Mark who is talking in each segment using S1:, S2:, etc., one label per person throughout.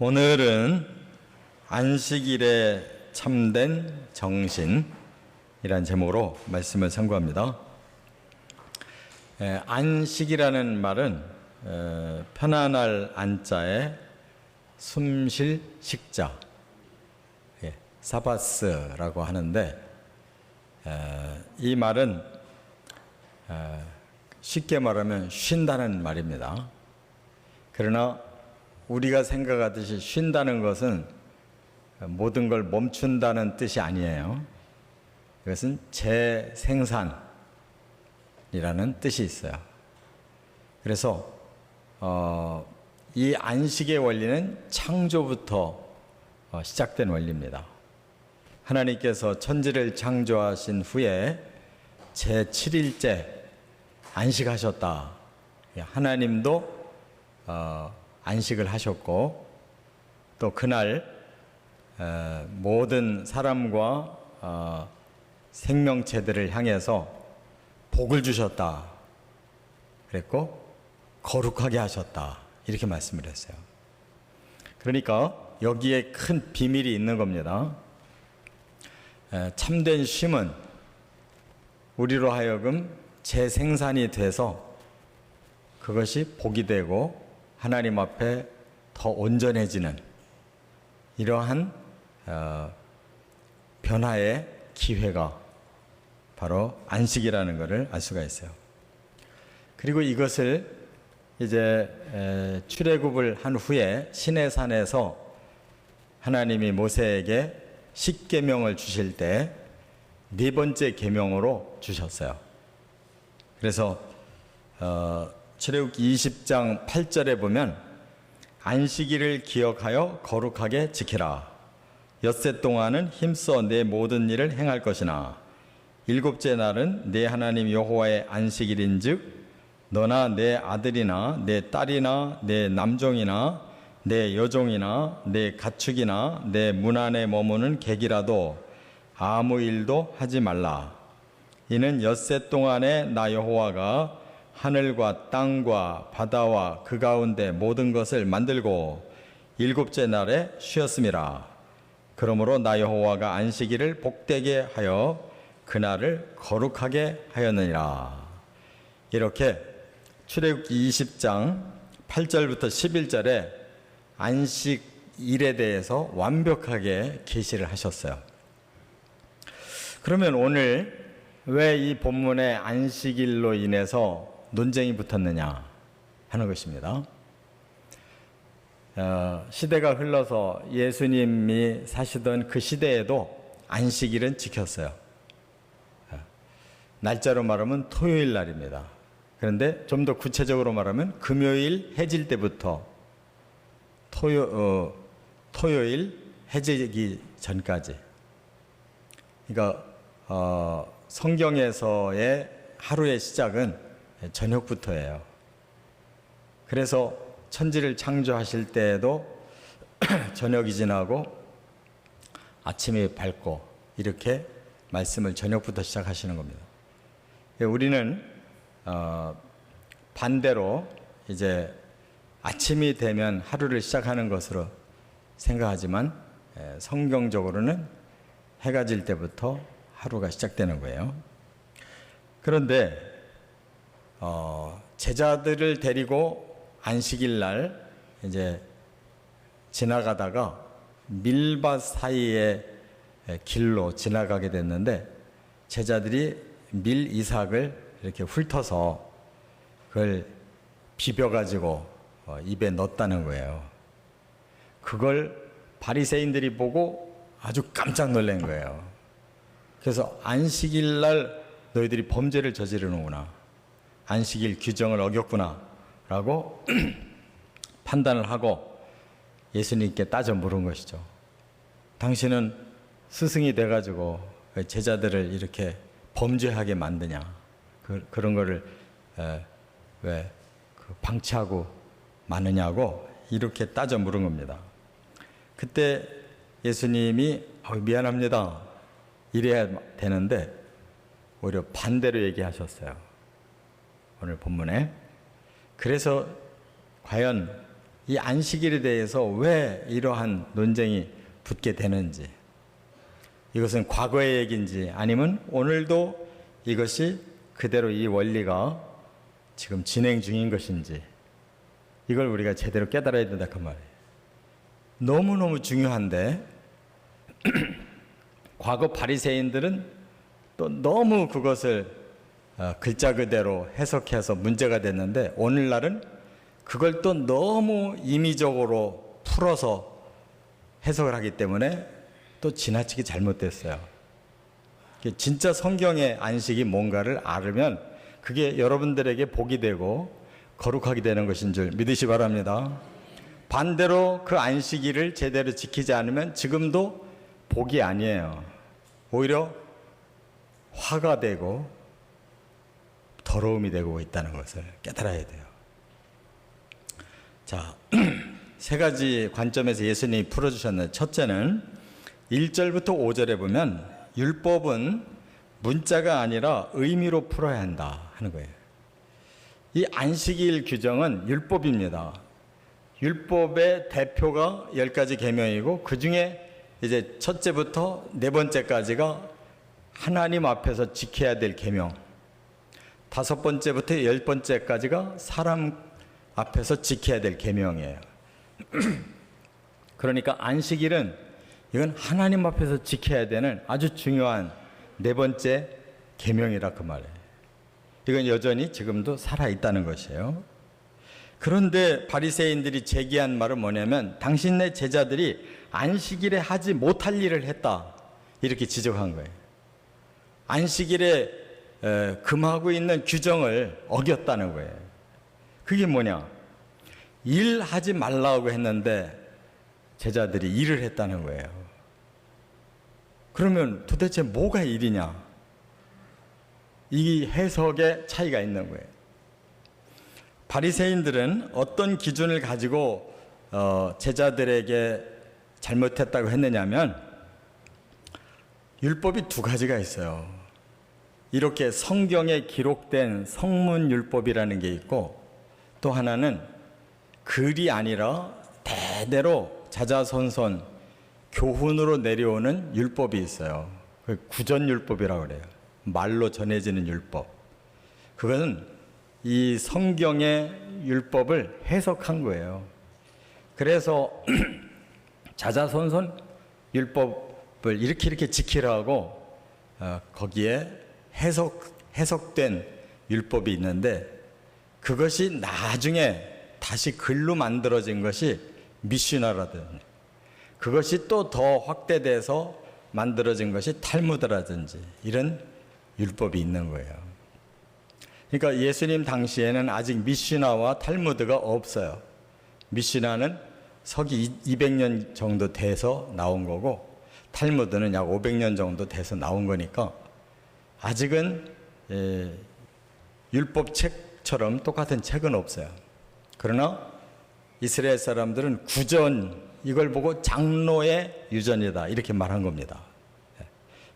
S1: 오늘은 안식일에 참된 정신이란 제목으로 말씀을 상고합니다. 안식이라는 말은 편안할 안자에 숨쉴 식자, 사바스라고 하는데, 이 말은 쉽게 말하면 쉰다는 말입니다. 그러나 우리가 생각하듯이 쉰다는 것은 모든 걸 멈춘다는 뜻이 아니에요. 이것은 재생산이라는 뜻이 있어요. 그래서 이 안식의 원리는 창조부터 시작된 원리입니다. 하나님께서 천지를 창조하신 후에 제7일째 안식하셨다. 하나님도 안식을 하셨고, 또 그날 모든 사람과 생명체들을 향해서 복을 주셨다 그랬고, 거룩하게 하셨다 이렇게 말씀을 했어요. 그러니까 여기에 큰 비밀이 있는 겁니다. 참된 쉼은 우리로 하여금 재생산이 돼서 그것이 복이 되고 하나님 앞에 더 온전해지는 이러한 변화의 기회가 바로 안식이라는 것을 알 수가 있어요. 그리고 이것을 이제 출애굽을 한 후에 시내산에서 하나님이 모세에게 십계명을 주실 때 네 번째 계명으로 주셨어요. 그래서 출애굽기 20장 8절에 보면 안식일을 기억하여 거룩하게 지키라. 엿새 동안은 힘써 내 모든 일을 행할 것이나 일곱째 날은 내 하나님 여호와의 안식일인즉 너나 내 아들이나 내 딸이나 내 남종이나 내 여종이나 내 가축이나 내 문 안에 머무는 객이라도 아무 일도 하지 말라. 이는 엿새 동안에 나 여호와가 하늘과 땅과 바다와 그 가운데 모든 것을 만들고 일곱째 날에 쉬었음이라. 그러므로 나 여호와가 안식일을 복되게 하여 그날을 거룩하게 하였느니라. 이렇게 출애굽기 20장 8절부터 11절에 안식일에 대해서 완벽하게 계시를 하셨어요. 그러면 오늘 왜 이 본문의 안식일로 인해서 논쟁이 붙었느냐 하는 것입니다. 시대가 흘러서 예수님이 사시던 그 시대에도 안식일은 지켰어요. 날짜로 말하면 토요일 날입니다. 그런데 좀 더 구체적으로 말하면 금요일 해질 때부터 토요일 해지기 전까지. 그러니까 성경에서의 하루의 시작은 저녁부터예요. 그래서 천지를 창조하실 때에도 저녁이 지나고 아침이 밝고 이렇게 말씀을 저녁부터 시작하시는 겁니다. 우리는 반대로 이제 아침이 되면 하루를 시작하는 것으로 생각하지만 성경적으로는 해가 질 때부터 하루가 시작되는 거예요. 그런데 제자들을 데리고 안식일 날 이제 지나가다가 밀밭 사이의 길로 지나가게 됐는데 제자들이 밀 이삭을 이렇게 훑어서 그걸 비벼가지고 입에 넣었다는 거예요. 그걸 바리새인들이 보고 아주 깜짝 놀란 거예요. 그래서 안식일 날 너희들이 범죄를 저지르는구나, 안식일 규정을 어겼구나 라고 판단을 하고 예수님께 따져 물은 것이죠. 당신은 스승이 돼가지고 제자들을 이렇게 범죄하게 만드냐, 그런 거를 왜 방치하고 마느냐고 이렇게 따져 물은 겁니다. 그때 예수님이 미안합니다 이래야 되는데 오히려 반대로 얘기하셨어요, 오늘 본문에. 그래서 과연 이 안식일에 대해서 왜 이러한 논쟁이 붙게 되는지, 이것은 과거의 얘기인지 아니면 오늘도 이것이 그대로 이 원리가 지금 진행 중인 것인지, 이걸 우리가 제대로 깨달아야 된다 그 말이에요. 너무너무 중요한데 과거 바리새인들은 또 너무 그것을 글자 그대로 해석해서 문제가 됐는데, 오늘날은 그걸 또 너무 임의적으로 풀어서 해석을 하기 때문에 또 지나치게 잘못됐어요. 진짜 성경의 안식이 뭔가를 알으면 그게 여러분들에게 복이 되고 거룩하게 되는 것인 줄 믿으시 바랍니다. 반대로 그 안식일을 제대로 지키지 않으면 지금도 복이 아니에요. 오히려 화가 되고 더러움이 되고 있다는 것을 깨달아야 돼요. 자, 세 가지 관점에서 예수님이 풀어주셨는데, 첫째는 1절부터 5절에 보면 율법은 문자가 아니라 의미로 풀어야 한다 하는 거예요. 이 안식일 규정은 율법입니다. 율법의 대표가 10가지 계명이고, 그 중에 이제 첫째부터 네 번째까지가 하나님 앞에서 지켜야 될 계명, 다섯 번째부터 10번째까지가 사람 앞에서 지켜야 될 계명이에요. 그러니까 안식일은 이건 하나님 앞에서 지켜야 되는 아주 중요한 네 번째 계명이라 그 말이에요. 이건 여전히 지금도 살아있다는 것이에요. 그런데 바리새인들이 제기한 말은 뭐냐면, 당신네 제자들이 안식일에 하지 못할 일을 했다, 이렇게 지적한 거예요. 안식일에 금하고 있는 규정을 어겼다는 거예요. 그게 뭐냐? 일하지 말라고 했는데 제자들이 일을 했다는 거예요. 그러면 도대체 뭐가 일이냐? 이 해석에 차이가 있는 거예요. 바리새인들은 어떤 기준을 가지고 제자들에게 잘못했다고 했느냐면, 율법이 두 가지가 있어요. 이렇게 성경에 기록된 성문율법이라는 게 있고, 또 하나는 글이 아니라 대대로 자자손손 교훈으로 내려오는 율법이 있어요. 구전율법이라고 그래요. 말로 전해지는 율법. 그것은 이 성경의 율법을 해석한 거예요. 그래서 자자손손 율법을 이렇게 지키라고 거기에 해석된 율법이 있는데, 그것이 나중에 다시 글로 만들어진 것이 미슈나라든지, 그것이 또 더 확대돼서 만들어진 것이 탈무드라든지, 이런 율법이 있는 거예요. 그러니까 예수님 당시에는 아직 미슈나와 탈무드가 없어요. 미슈나는 서기 200년 정도 돼서 나온 거고, 탈무드는 약 500년 정도 돼서 나온 거니까 아직은 율법책처럼 똑같은 책은 없어요. 그러나 이스라엘 사람들은 구전, 이걸 보고 장로의 유전이다, 이렇게 말한 겁니다.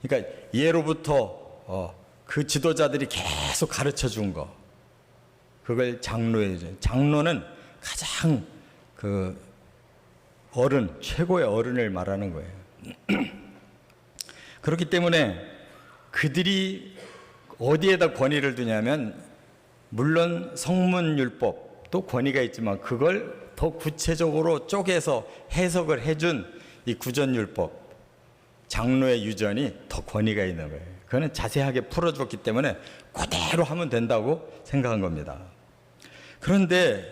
S1: 그러니까 예로부터 그 지도자들이 계속 가르쳐 준 거, 그걸 장로의 유전. 장로는 가장 그 어른, 최고의 어른을 말하는 거예요. 그렇기 때문에 그들이 어디에다 권위를 두냐면, 물론 성문율법도 권위가 있지만 그걸 더 구체적으로 쪼개서 해석을 해준 이 구전율법, 장로의 유전이 더 권위가 있는 거예요. 그거는 자세하게 풀어줬기 때문에 그대로 하면 된다고 생각한 겁니다. 그런데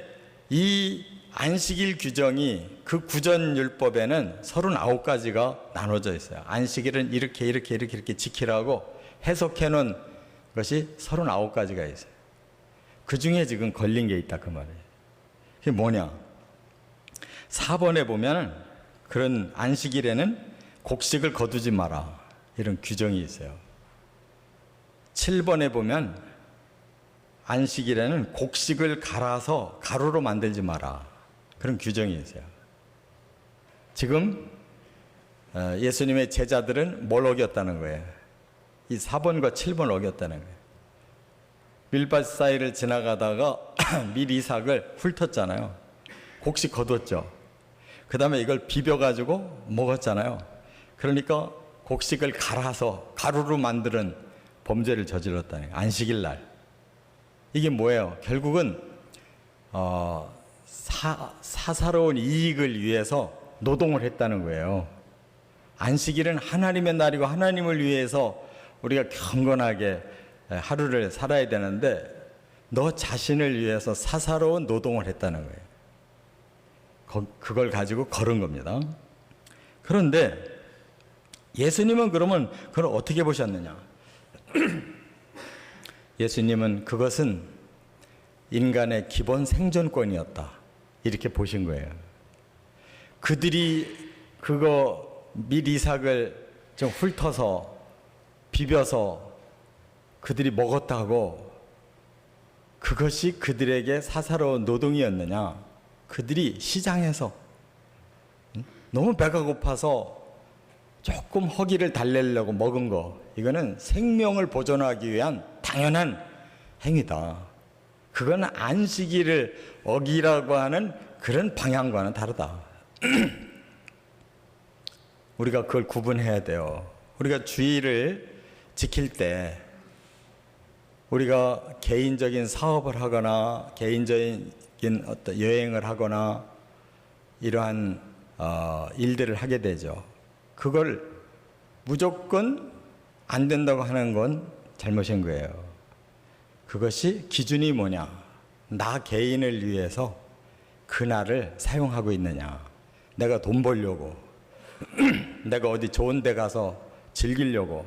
S1: 이 안식일 규정이 그 구전율법에는 39가지가 나눠져 있어요. 안식일은 이렇게 지키라고 해석해 놓은 것이 39가지가 있어요. 그 중에 지금 걸린 게 있다 그 말이에요. 그게 뭐냐? 4번에 보면 그런 안식일에는 곡식을 거두지 마라, 이런 규정이 있어요. 7번에 보면 안식일에는 곡식을 갈아서 가루로 만들지 마라, 그런 규정이 있어요. 지금 예수님의 제자들은 뭘 어겼다는 거예요? 이 4번과 7번을 어겼다는 거예요. 밀밭 사이를 지나가다가 밀 이삭을 훑었잖아요. 곡식 거뒀죠. 그 다음에 이걸 비벼가지고 먹었잖아요. 그러니까 곡식을 갈아서 가루로 만드는 범죄를 저질렀다는 거예요. 안식일 날. 이게 뭐예요? 결국은 사사로운 이익을 위해서 노동을 했다는 거예요. 안식일은 하나님의 날이고 하나님을 위해서 우리가 경건하게 하루를 살아야 되는데 너 자신을 위해서 사사로운 노동을 했다는 거예요. 그걸 가지고 걸은 겁니다. 그런데 예수님은 그러면 그걸 어떻게 보셨느냐? 예수님은 그것은 인간의 기본 생존권이었다, 이렇게 보신 거예요. 그들이 그거 밀이삭을 좀 훑어서 비벼서 그들이 먹었다고 그것이 그들에게 사사로운 노동이었느냐? 그들이 시장에서 너무 배가 고파서 조금 허기를 달래려고 먹은 거, 이거는 생명을 보존하기 위한 당연한 행위다. 그건 안식일을 어기라고 하는 그런 방향과는 다르다. 우리가 그걸 구분해야 돼요. 우리가 주의를 지킬 때 우리가 개인적인 사업을 하거나 개인적인 어떤 여행을 하거나 이러한 일들을 하게 되죠. 그걸 무조건 안 된다고 하는 건 잘못인 거예요. 그것이 기준이 뭐냐? 나 개인을 위해서 그날을 사용하고 있느냐? 내가 돈 벌려고 내가 어디 좋은 데 가서 즐기려고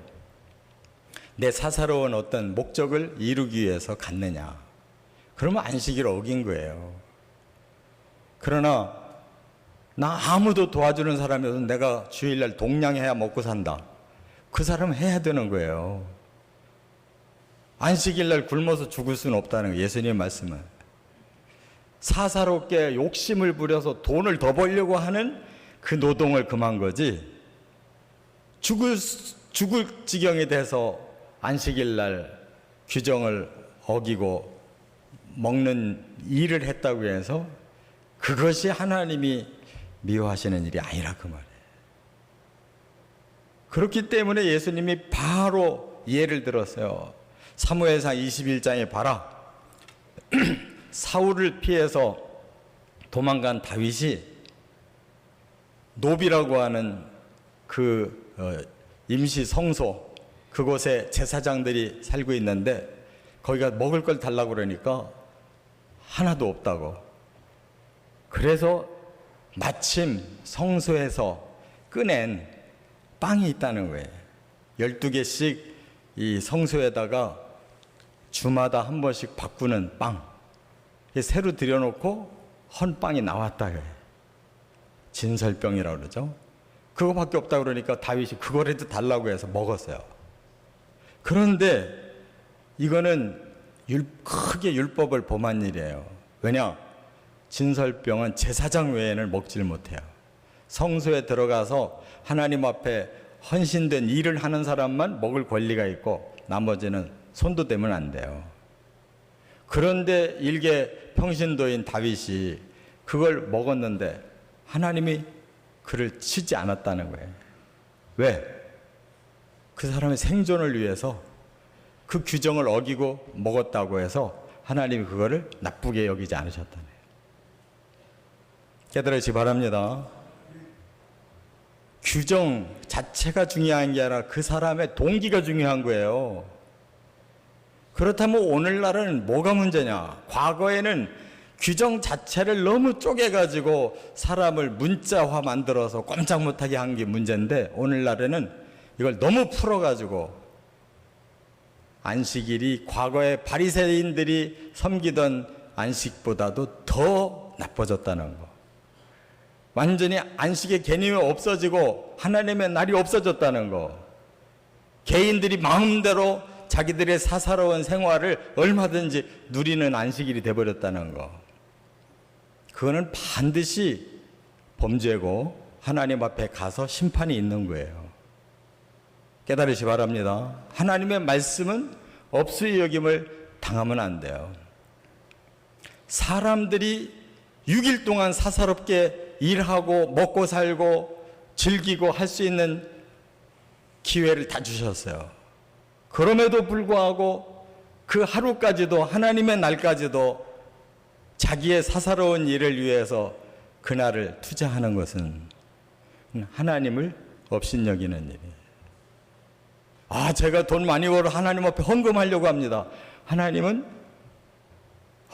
S1: 내 사사로운 어떤 목적을 이루기 위해서 갔느냐? 그러면 안식일을 어긴 거예요. 그러나 나 아무도 도와주는 사람이 없어서 내가 주일날 동냥해야 먹고 산다, 그 사람은 해야 되는 거예요. 안식일날 굶어서 죽을 수는 없다는 거예요. 예수님의 말씀은 사사롭게 욕심을 부려서 돈을 더 벌려고 하는 그 노동을 금한 거지, 죽을 지경이 돼서 안식일날 규정을 어기고 먹는 일을 했다고 해서 그것이 하나님이 미워하시는 일이 아니라 그 말이에요. 그렇기 때문에 예수님이 바로 예를 들었어요. 사무엘상 21장에 봐라. 사울을 피해서 도망간 다윗이 노비라고 하는 그 임시 성소, 그곳에 제사장들이 살고 있는데 거기가 먹을 걸 달라고 그러니까 하나도 없다고. 그래서 마침 성소에서 꺼낸 빵이 있다는 거예요. 12개씩 이 성소에다가 주마다 한 번씩 바꾸는 빵, 새로 들여놓고 헌 빵이 나왔다. 진설병이라고 그러죠. 그거밖에 없다 그러니까 다윗이 그거라도 달라고 해서 먹었어요. 그런데 이거는 크게 율법을 범한 일이에요. 왜냐? 진설병은 제사장 외에는 먹질 못해요. 성소에 들어가서 하나님 앞에 헌신된 일을 하는 사람만 먹을 권리가 있고 나머지는 손도 대면 안 돼요. 그런데 일개 평신도인 다윗이 그걸 먹었는데 하나님이 그를 치지 않았다는 거예요. 왜? 그 사람의 생존을 위해서 그 규정을 어기고 먹었다고 해서 하나님이 그거를 나쁘게 여기지 않으셨다는 거예요. 깨달으시기 바랍니다. 규정 자체가 중요한 게 아니라 그 사람의 동기가 중요한 거예요. 그렇다면 오늘날은 뭐가 문제냐? 과거에는 규정 자체를 너무 쪼개가지고 사람을 문자화 만들어서 꼼짝 못하게 한 게 문제인데, 오늘날에는 이걸 너무 풀어가지고 안식일이 과거에 바리새인들이 섬기던 안식보다도 더 나빠졌다는 거. 완전히 안식의 개념이 없어지고 하나님의 날이 없어졌다는 거. 개인들이 마음대로 자기들의 사사로운 생활을 얼마든지 누리는 안식일이 돼버렸다는 거. 그거는 반드시 범죄고 하나님 앞에 가서 심판이 있는 거예요. 깨달으시 바랍니다. 하나님의 말씀은 업수의 여김을 당하면 안 돼요. 사람들이 6일 동안 사사롭게 일하고 먹고 살고 즐기고 할 수 있는 기회를 다 주셨어요. 그럼에도 불구하고 그 하루까지도, 하나님의 날까지도 자기의 사사로운 일을 위해서 그날을 투자하는 것은 하나님을 업신여기는 일이에요. 제가 돈 많이 벌어 하나님 앞에 헌금하려고 합니다. 하나님은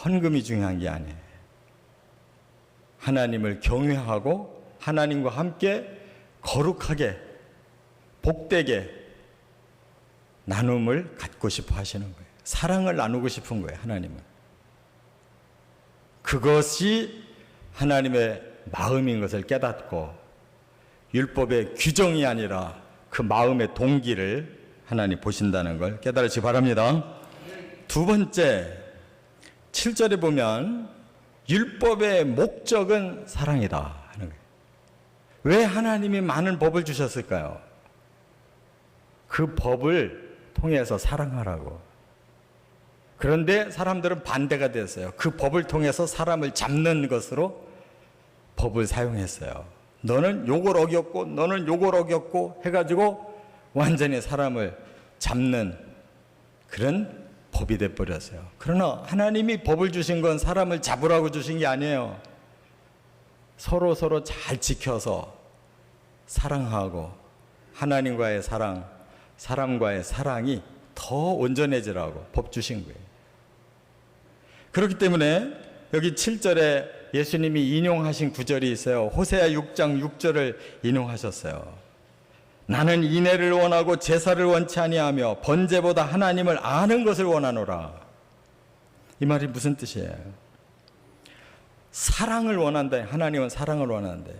S1: 헌금이 중요한 게 아니에요. 하나님을 경외하고 하나님과 함께 거룩하게 복되게 나눔을 갖고 싶어 하시는 거예요. 사랑을 나누고 싶은 거예요, 하나님은. 그것이 하나님의 마음인 것을 깨닫고 율법의 규정이 아니라 그 마음의 동기를 하나님 보신다는 걸 깨달으시기 바랍니다. 두 번째, 7절에 보면 율법의 목적은 사랑이다 하는 거예요. 왜 하나님이 많은 법을 주셨을까요? 그 법을 통해서 사랑하라고. 그런데 사람들은 반대가 됐어요. 그 법을 통해서 사람을 잡는 것으로 법을 사용했어요. 너는 요걸 어겼고 너는 요걸 어겼고 해가지고 완전히 사람을 잡는 그런 법이 돼버렸어요. 그러나 하나님이 법을 주신 건 사람을 잡으라고 주신 게 아니에요. 서로 잘 지켜서 사랑하고 하나님과의 사랑, 사람과의 사랑이 더 온전해지라고 법 주신 거예요. 그렇기 때문에 여기 7절에 예수님이 인용하신 구절이 있어요. 호세아 6장 6절을 인용하셨어요. 나는 인애를 원하고 제사를 원치 아니하며 번제보다 하나님을 아는 것을 원하노라. 이 말이 무슨 뜻이에요? 사랑을 원한다. 하나님은 사랑을 원하는데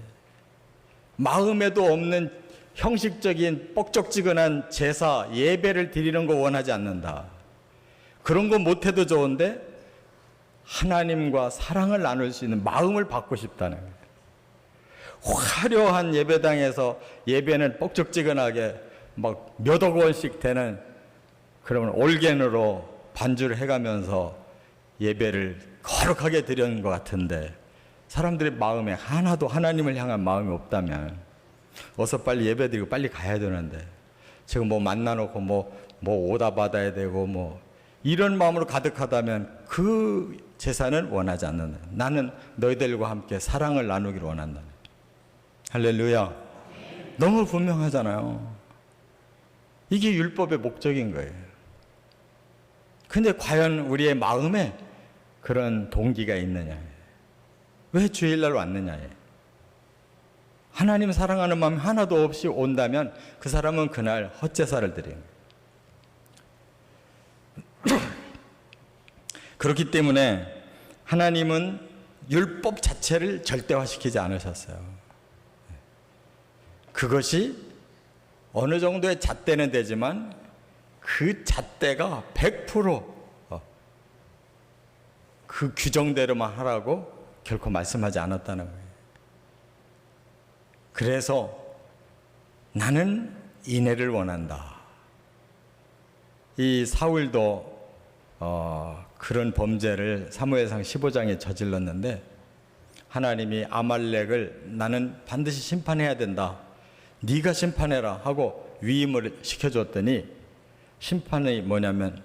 S1: 마음에도 없는 형식적인 뻑적지근한 제사, 예배를 드리는 거 원하지 않는다. 그런 거 못해도 좋은데 하나님과 사랑을 나눌 수 있는 마음을 받고 싶다는 거예요. 화려한 예배당에서 예배는 뻑적지근하게 막 몇억 원씩 되는 그러면 올겐으로 반주를 해가면서 예배를 거룩하게 드리는 것 같은데 사람들의 마음에 하나도 하나님을 향한 마음이 없다면 어서 빨리 예배 드리고 빨리 가야 되는데 지금 뭐 만나놓고 뭐 오다 받아야 되고 뭐 이런 마음으로 가득하다면 그 제사는 원하지 않는다. 나는 너희들과 함께 사랑을 나누기를 원한다. 할렐루야. 너무 분명하잖아요. 이게 율법의 목적인 거예요. 근데 과연 우리의 마음에 그런 동기가 있느냐? 왜 주일날 왔느냐? 하나님 사랑하는 마음이 하나도 없이 온다면 그 사람은 그날 헛제사를 드리는 거예요. 그렇기 때문에 하나님은 율법 자체를 절대화시키지 않으셨어요. 그것이 어느 정도의 잣대는 되지만 그 잣대가 100% 그 규정대로만 하라고 결코 말씀하지 않았다는 거예요. 그래서 나는 인애를 원한다. 이 사울도 그런 범죄를 사무엘상 15장에 저질렀는데 하나님이 아말렉을 나는 반드시 심판해야 된다. 네가 심판해라 하고 위임을 시켜줬더니 심판이 뭐냐면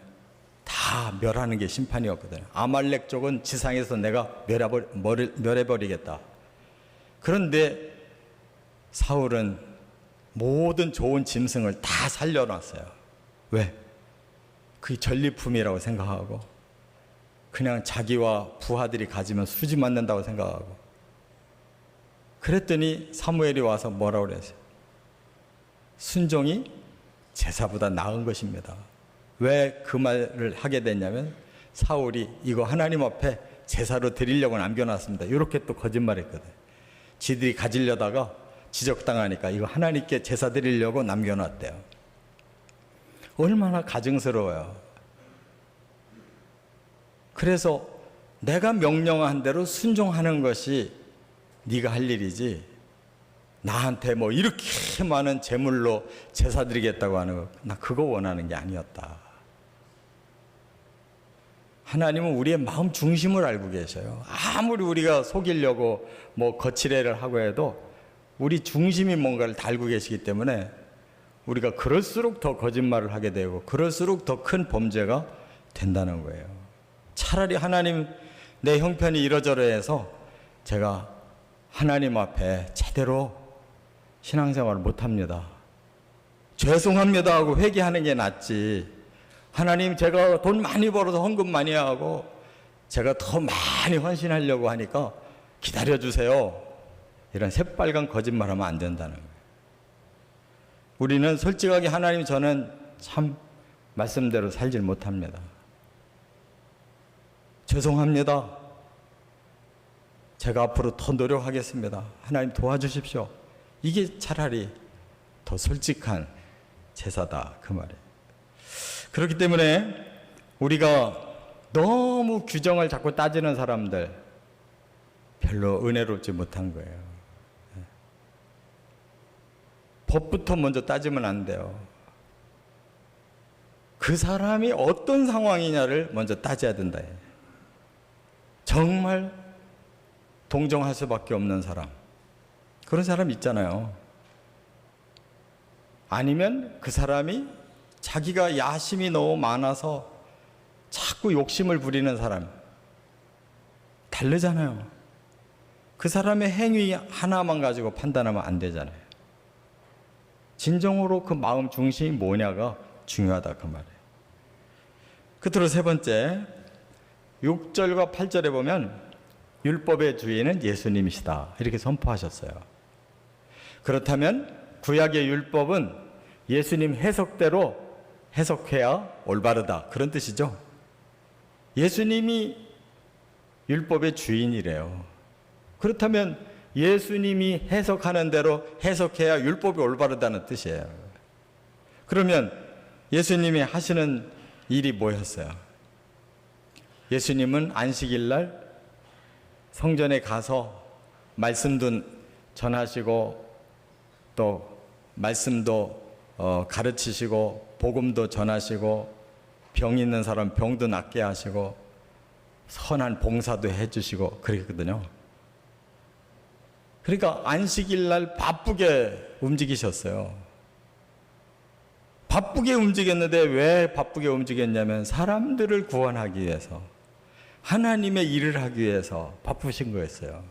S1: 다 멸하는 게 심판이었거든요. 아말렉 쪽은 지상에서 내가 멸해버리겠다. 그런데 사울은 모든 좋은 짐승을 다 살려놨어요. 왜? 그게 전리품이라고 생각하고 그냥 자기와 부하들이 가지면 수지 맞는다고 생각하고 그랬더니 사무엘이 와서 뭐라고 그랬어요? 순종이 제사보다 나은 것입니다. 왜 그 말을 하게 됐냐면 사울이 이거 하나님 앞에 제사로 드리려고 남겨놨습니다. 이렇게 또 거짓말했거든. 지들이 가지려다가 지적당하니까 이거 하나님께 제사 드리려고 남겨놨대요. 얼마나 가증스러워요. 그래서 내가 명령한 대로 순종하는 것이 네가 할 일이지 나한테 뭐 이렇게 많은 제물로 제사 드리겠다고 하는 거 나 그거 원하는 게 아니었다. 하나님은 우리의 마음 중심을 알고 계셔요. 아무리 우리가 속이려고 뭐 거칠애를 하고 해도 우리 중심이 뭔가를 다 알고 계시기 때문에 우리가 그럴수록 더 거짓말을 하게 되고 그럴수록 더 큰 범죄가 된다는 거예요. 차라리 하나님 내 형편이 이러저러해서 제가 하나님 앞에 제대로 신앙생활을 못합니다. 죄송합니다 하고 회개하는 게 낫지. 하나님 제가 돈 많이 벌어서 헌금 많이 하고 제가 더 많이 헌신하려고 하니까 기다려주세요. 이런 새빨간 거짓말하면 안 된다는 거예요. 우리는 솔직하게 하나님 저는 참 말씀대로 살질 못합니다. 죄송합니다. 제가 앞으로 더 노력하겠습니다. 하나님 도와주십시오. 이게 차라리 더 솔직한 제사다 그 말이에요. 그렇기 때문에 우리가 너무 규정을 자꾸 따지는 사람들 별로 은혜롭지 못한 거예요. 법부터 먼저 따지면 안 돼요. 그 사람이 어떤 상황이냐를 먼저 따져야 된다. 정말 동정할 수밖에 없는 사람, 그런 사람 있잖아요. 아니면 그 사람이 자기가 야심이 너무 많아서 자꾸 욕심을 부리는 사람, 다르잖아요. 그 사람의 행위 하나만 가지고 판단하면 안 되잖아요. 진정으로 그 마음 중심이 뭐냐가 중요하다 그 말이에요. 끝으로 세 번째, 6절과 8절에 보면 율법의 주인은 예수님이시다 이렇게 선포하셨어요. 그렇다면 구약의 율법은 예수님 해석대로 해석해야 올바르다 그런 뜻이죠. 예수님이 율법의 주인이래요. 그렇다면 예수님이 해석하는 대로 해석해야 율법이 올바르다는 뜻이에요. 그러면 예수님이 하시는 일이 뭐였어요? 예수님은 안식일 날 성전에 가서 말씀도 전하시고 또 말씀도 가르치시고 복음도 전하시고 병 있는 사람 병도 낫게 하시고 선한 봉사도 해주시고 그랬거든요. 그러니까 안식일 날 바쁘게 움직이셨어요. 바쁘게 움직였는데 왜 바쁘게 움직였냐면 사람들을 구원하기 위해서, 하나님의 일을 하기 위해서 바쁘신 거였어요.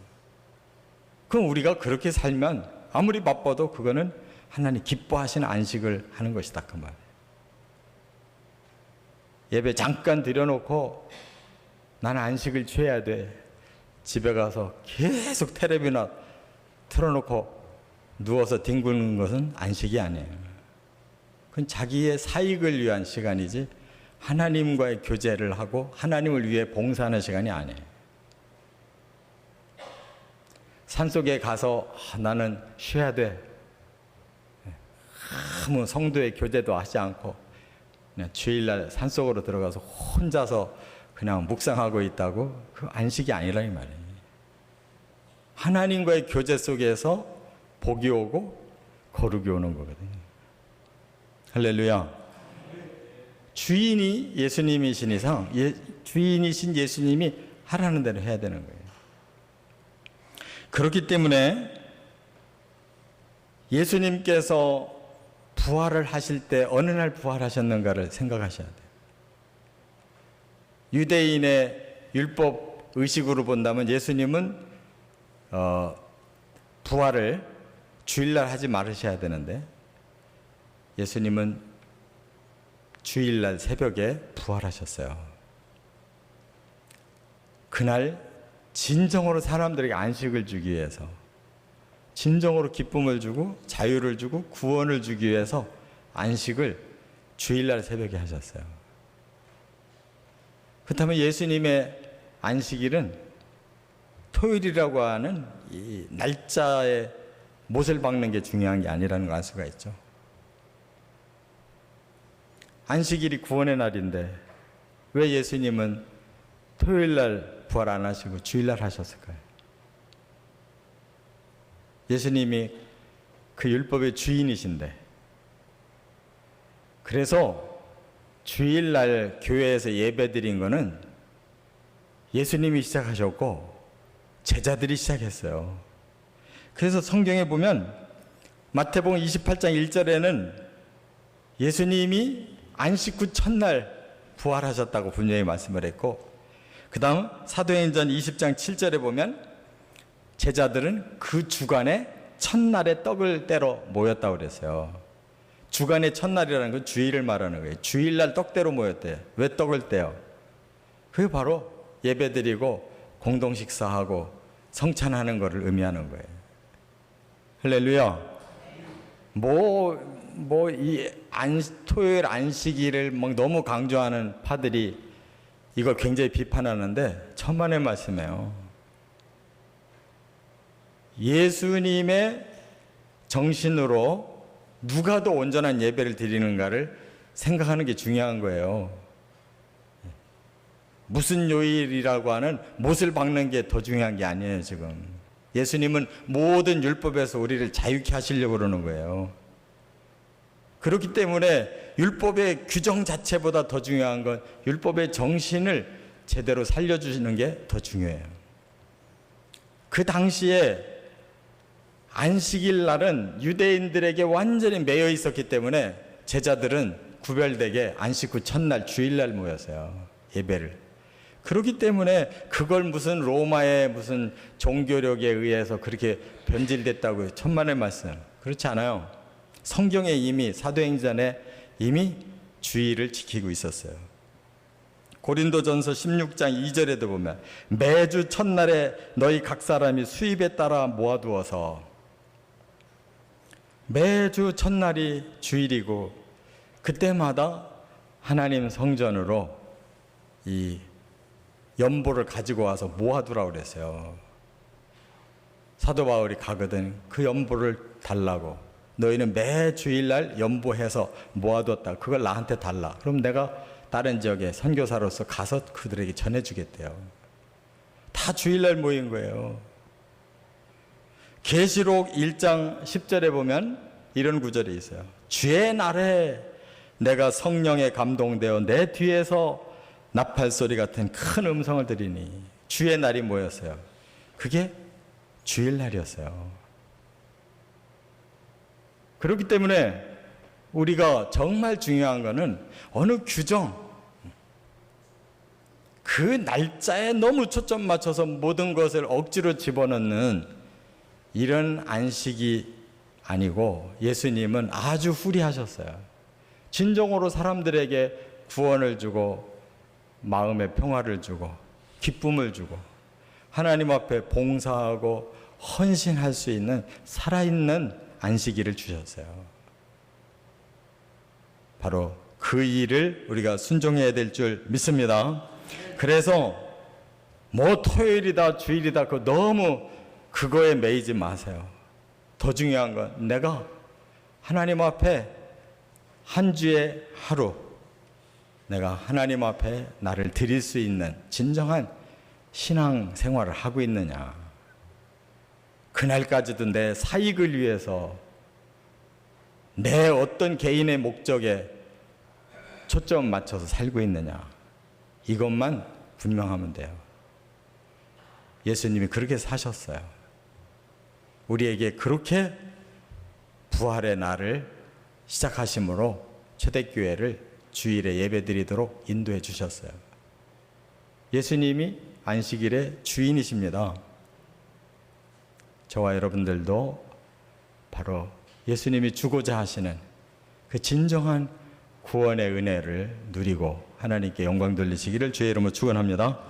S1: 그럼 우리가 그렇게 살면 아무리 바빠도 그거는 하나님 기뻐하시는 안식을 하는 것이다 그 말. 예배 잠깐 드려놓고 나는 안식을 취해야 돼. 집에 가서 계속 텔레비나 틀어놓고 누워서 뒹구는 것은 안식이 아니에요. 그건 자기의 사익을 위한 시간이지 하나님과의 교제를 하고 하나님을 위해 봉사하는 시간이 아니에요. 산속에 가서 나는 쉬어야 돼. 아무 성도의 교제도 하지 않고 그냥 주일날 산속으로 들어가서 혼자서 그냥 묵상하고 있다고, 그 안식이 아니라 이 말이에요. 하나님과의 교제 속에서 복이 오고 거룩이 오는 거거든요. 할렐루야. 주인이 예수님이신 이상 주인이신 예수님이 하라는 대로 해야 되는 거예요. 그렇기 때문에 예수님께서 부활을 하실 때 어느 날 부활하셨는가를 생각하셔야 돼요. 유대인의 율법 의식으로 본다면 예수님은 부활을 주일날 하지 말으셔야 되는데 예수님은 주일날 새벽에 부활하셨어요. 그날 진정으로 사람들에게 안식을 주기 위해서, 진정으로 기쁨을 주고 자유를 주고 구원을 주기 위해서 안식을 주일날 새벽에 하셨어요. 그렇다면 예수님의 안식일은 토요일이라고 하는 이 날짜에 못을 박는 게 중요한 게 아니라는 걸 알 수가 있죠. 안식일이 구원의 날인데 왜 예수님은 토요일날 부활 안 하시고 주일날 하셨을까요? 예수님이 그 율법의 주인이신데, 그래서 주일날 교회에서 예배 드린 거는 예수님이 시작하셨고 제자들이 시작했어요. 그래서 성경에 보면 마태복음 28장 1절에는 예수님이 안식 후 첫날 부활하셨다고 분명히 말씀을 했고, 그 다음 사도행전 20장 7절에 보면 제자들은 그 주간에 첫날에 떡을 떼러 모였다고 그랬어요. 주간의 첫날이라는 건 주일을 말하는 거예요. 주일날 떡대로 모였대요. 왜 떡을 떼요? 그게 바로 예배드리고 공동 식사하고 성찬하는 것을 의미하는 거예요. 할렐루야. 토요일 안식일을 막 너무 강조하는 파들이 이걸 굉장히 비판하는데 천만의 말씀이에요. 예수님의 정신으로 누가 더 온전한 예배를 드리는가를 생각하는 게 중요한 거예요. 무슨 요일이라고 하는 못을 박는 게 더 중요한 게 아니에요. 지금 예수님은 모든 율법에서 우리를 자유케 하시려고 그러는 거예요. 그렇기 때문에 율법의 규정 자체보다 더 중요한 건 율법의 정신을 제대로 살려주시는 게 더 중요해요. 그 당시에 안식일 날은 유대인들에게 완전히 매여 있었기 때문에 제자들은 구별되게 안식 후 첫날 주일날 모였어요. 예배를. 그렇기 때문에 그걸 무슨 로마의 무슨 종교력에 의해서 그렇게 변질됐다고 천만의 말씀. 그렇지 않아요. 성경에 이미 사도행전에 이미 주의를 지키고 있었어요. 고린도전서 16장 2절에도 보면 매주 첫날에 너희 각 사람이 수입에 따라 모아두어서, 매주 첫날이 주일이고 그때마다 하나님 성전으로 이 연보를 가지고 와서 모아두라고 그랬어요. 사도 바울이 가거든 그 연보를 달라고. 너희는 매 주일날 연보해서 모아뒀다. 그걸 나한테 달라. 그럼 내가 다른 지역에 선교사로서 가서 그들에게 전해주겠대요. 다 주일날 모인 거예요. 계시록 1장 10절에 보면 이런 구절이 있어요. 주의 날에 내가 성령에 감동되어 내 뒤에서 나팔소리 같은 큰 음성을 들으니, 주의 날이 뭐였어요? 그게 주일날이었어요. 그렇기 때문에 우리가 정말 중요한 것은 어느 규정, 그 날짜에 너무 초점 맞춰서 모든 것을 억지로 집어넣는 이런 안식이 아니고, 예수님은 아주 후리하셨어요. 진정으로 사람들에게 구원을 주고 마음의 평화를 주고 기쁨을 주고 하나님 앞에 봉사하고 헌신할 수 있는 살아있는 안식일을 주셨어요. 바로 그 일을 우리가 순종해야 될 줄 믿습니다. 그래서 뭐 토요일이다 주일이다 그 너무 그거에 매이지 마세요. 더 중요한 건 내가 하나님 앞에 한 주에 하루 내가 하나님 앞에 나를 드릴 수 있는 진정한 신앙 생활을 하고 있느냐. 그날까지도 내 사익을 위해서 내 어떤 개인의 목적에 초점 맞춰서 살고 있느냐. 이것만 분명하면 돼요. 예수님이 그렇게 사셨어요. 우리에게 그렇게 부활의 날을 시작하심으로 초대교회를 주일에 예배드리도록 인도해 주셨어요. 예수님이 안식일의 주인이십니다. 저와 여러분들도 바로 예수님이 주고자 하시는 그 진정한 구원의 은혜를 누리고 하나님께 영광 돌리시기를 주의 이름으로 축원합니다.